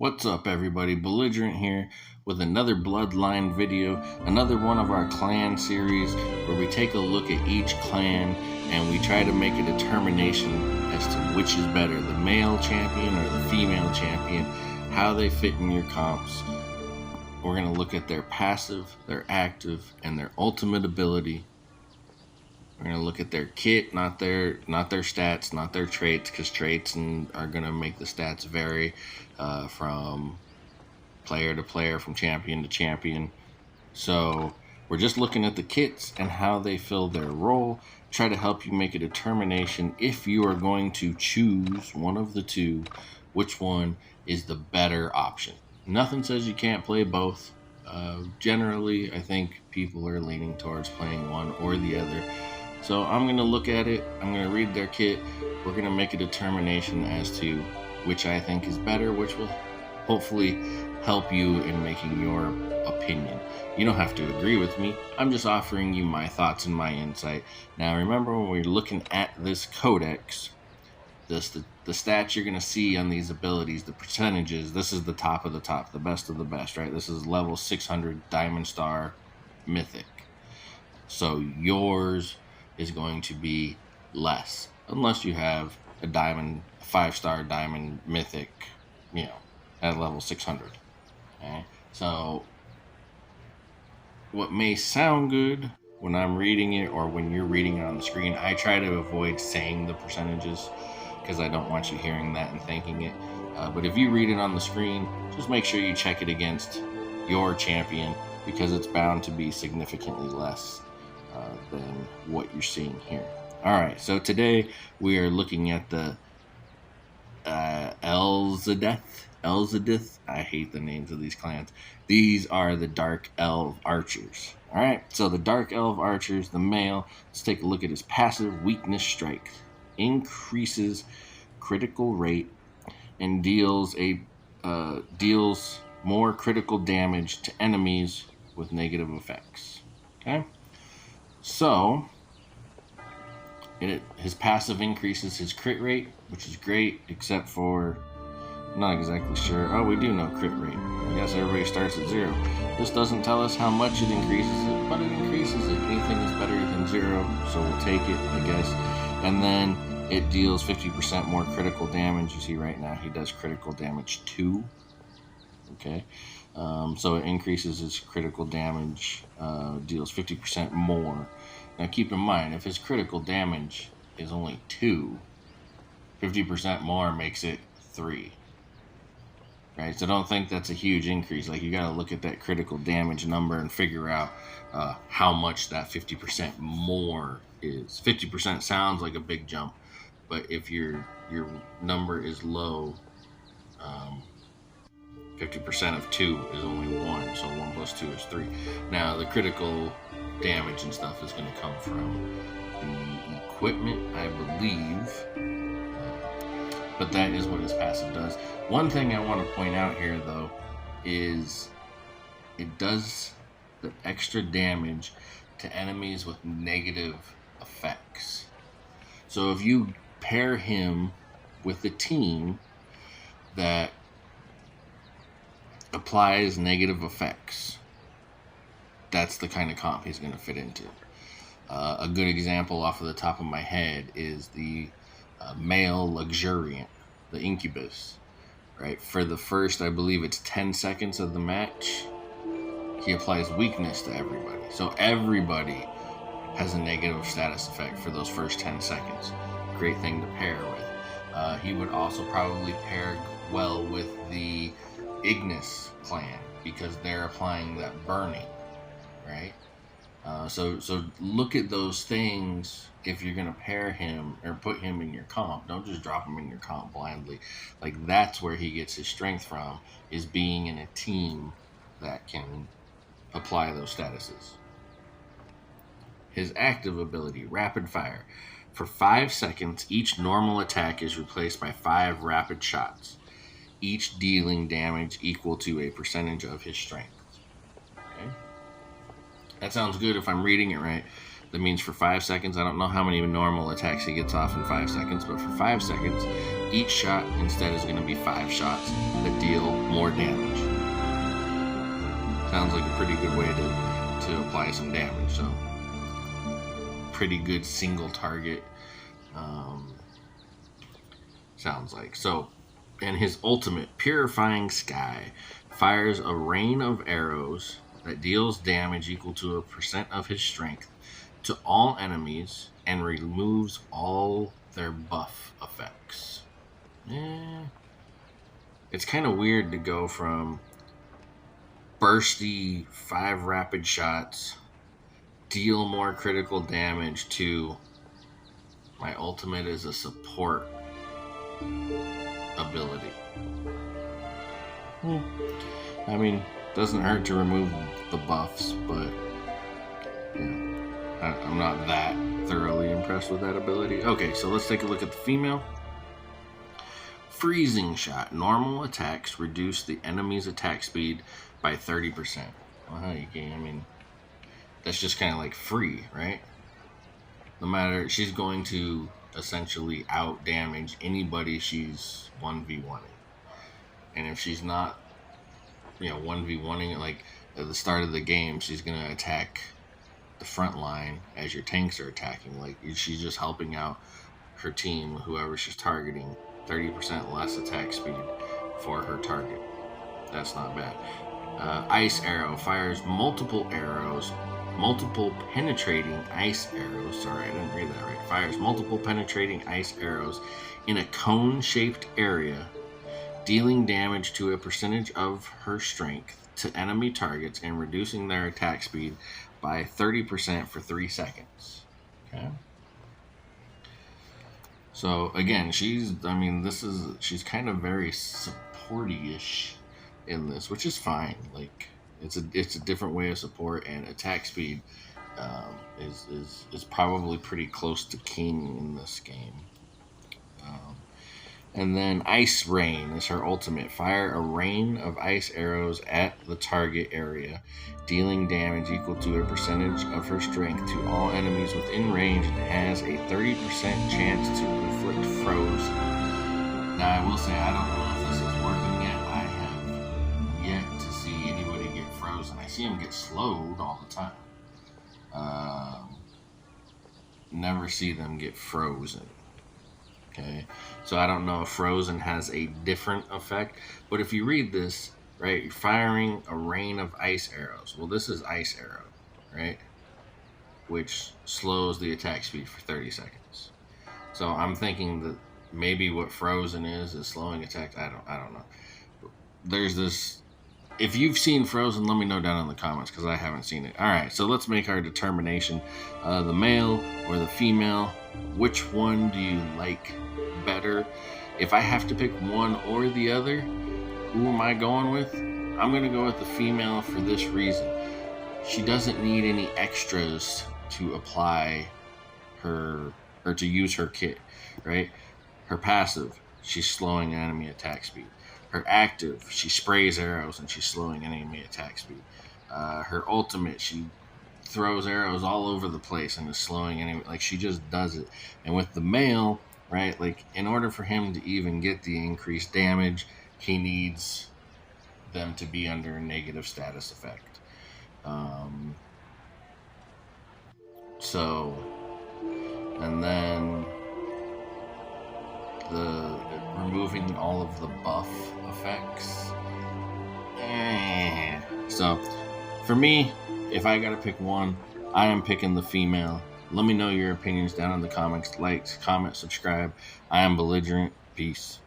What's up, everybody? Belligerent here with another Bloodline video, another one of our clan series where we take a look at each clan and we try to make a determination as to which is better, the male champion or the female champion, how they fit in your comps. We're going to look at their passive, their active, and their ultimate ability. We're going to look at their kit, not their stats, not their traits, because traits are going to make the stats vary from player to player, from champion to champion. So we're just looking at the kits and how they fill their role, try to help you make a determination if you are going to choose one of the two, which one is the better option. Nothing says you can't play both. Generally, I think people are leaning towards playing one or the other. So I'm going to look at it, I'm going to read their kit, we're going to make a determination as to which I think is better, which will hopefully help you in making your opinion. You don't have to agree with me, I'm just offering you my thoughts and my insight. Now remember, when we're looking at this codex, the stats you're going to see on these abilities, the percentages, this is the top of the top, the best of the best, right? This is level 600 Diamond Star Mythic. So yours is going to be less, unless you have a 5-star diamond mythic, at level 600. Okay? So what may sound good when I'm reading it or when you're reading it on the screen, I try to avoid saying the percentages because I don't want you hearing that and thinking it. But if you read it on the screen, just make sure you check it against your champion, because it's bound to be significantly less than what you're seeing here. Alright, so today we are looking at the Elzedith. I hate the names of these clans. These are the Dark Elf Archers. Alright, so the Dark Elf Archers, the male, let's take a look at his passive. Weakness Strength increases critical rate and deals more critical damage to enemies with negative effects. Okay? So, his passive increases his crit rate, which is great, except for, I'm not exactly sure. Oh, we do know crit rate. I guess everybody starts at 0. This doesn't tell us how much it increases it, but it increases it. Anything is better than 0, so we'll take it, I guess. And then it deals 50% more critical damage. You see right now he does critical damage 2. Okay. So it increases his critical damage, deals 50% more. Now keep in mind, if his critical damage is only 2, 50% more makes it 3. Right? So don't think that's a huge increase. Like, you got to look at that critical damage number and figure out how much that 50% more is. 50% sounds like a big jump, but if your number is low, 50% of 2 is only 1, so 1 plus 2 is 3. Now, the critical damage and stuff is going to come from the equipment, I believe, but that is what his passive does. One thing I want to point out here, though, is it does the extra damage to enemies with negative effects. So if you pair him with a team that applies negative effects, that's the kind of comp he's going to fit into. A good example off of the top of my head is the male luxuriant, the incubus, right? For the first, I believe it's 10 seconds of the match, he applies weakness to everybody. So everybody has a negative status effect for those first 10 seconds. Great thing to pair with. He would also probably pair well with the Elzedith Clan, because they're applying that burning, right? So look at those things if you're gonna pair him or put him in your comp. Don't just drop him in your comp blindly. Like, that's where he gets his strength from, is being in a team that can apply those statuses. His active ability, Rapid Fire. For 5 seconds, each normal attack is replaced by 5 rapid shots, each dealing damage equal to a percentage of his strength. Okay? That sounds good if I'm reading it right. That means for 5 seconds, I don't know how many normal attacks he gets off in 5 seconds, but for 5 seconds, each shot instead is going to be 5 shots that deal more damage. Sounds like a pretty good way to apply some damage. So, pretty good single target. Sounds like. So, and his ultimate, Purifying Sky, fires a rain of arrows that deals damage equal to a % of his strength to all enemies and removes all their buff effects. It's kind of weird to go from bursty 5 rapid shots, deal more critical damage, to my ultimate is a support ability. I mean, doesn't hurt to remove the buffs, but I'm not that thoroughly impressed with that ability. Okay, so let's take a look at the female. Freezing Shot. Normal attacks reduce the enemy's attack speed by 30%. Well, you can, I mean, that's just kind of like free, right? No matter, she's going to essentially out damage anybody she's 1v1ing. And if she's not, 1v1ing, like at the start of the game, she's going to attack the front line as your tanks are attacking. Like, she's just helping out her team, whoever she's targeting, 30% less attack speed for her target. That's not bad. Ice Arrow fires multiple penetrating ice arrows. Sorry, I didn't read that right. Fires multiple penetrating ice arrows in a cone-shaped area, dealing damage to a percentage of her strength to enemy targets and reducing their attack speed by 30% for 3 seconds. Okay. So again, she's kind of very supporty-ish in this, which is fine. Like, it's a different way of support, and attack speed is probably pretty close to king in this game. And then Ice Rain is her ultimate. Fire a rain of ice arrows at the target area, dealing damage equal to a percentage of her strength to all enemies within range, and has a 30% chance to inflict froze. Now, I will say, I don't know if this is working yet. I have yet to see anybody get frozen. I see them get slowed all the time. Never see them get frozen. Okay, so I don't know if frozen has a different effect, but if you read this, right, you're firing a rain of ice arrows. Well, this is Ice Arrow, right, which slows the attack speed for 30 seconds. So I'm thinking that maybe what frozen is slowing attack. I don't know. There's this. If you've seen Frozen, let me know down in the comments, because I haven't seen it. All right, so let's make our determination. The male or the female, which one do you like better? If I have to pick one or the other, who am I going with? I'm going to go with the female for this reason. She doesn't need any extras to apply her, or to use her kit, right? Her passive, she's slowing enemy attack speed. Her active, she sprays arrows and she's slowing enemy attack speed. Her ultimate, she throws arrows all over the place and is slowing enemy. Like, she just does it. And with the male, right, like, in order for him to even get the increased damage, he needs them to be under a negative status effect. And then removing all of the buff effects. So, for me, if I gotta pick one, I am picking the female. Let me know your opinions down in the comments. Like, comment, subscribe. I am Belligerent. Peace.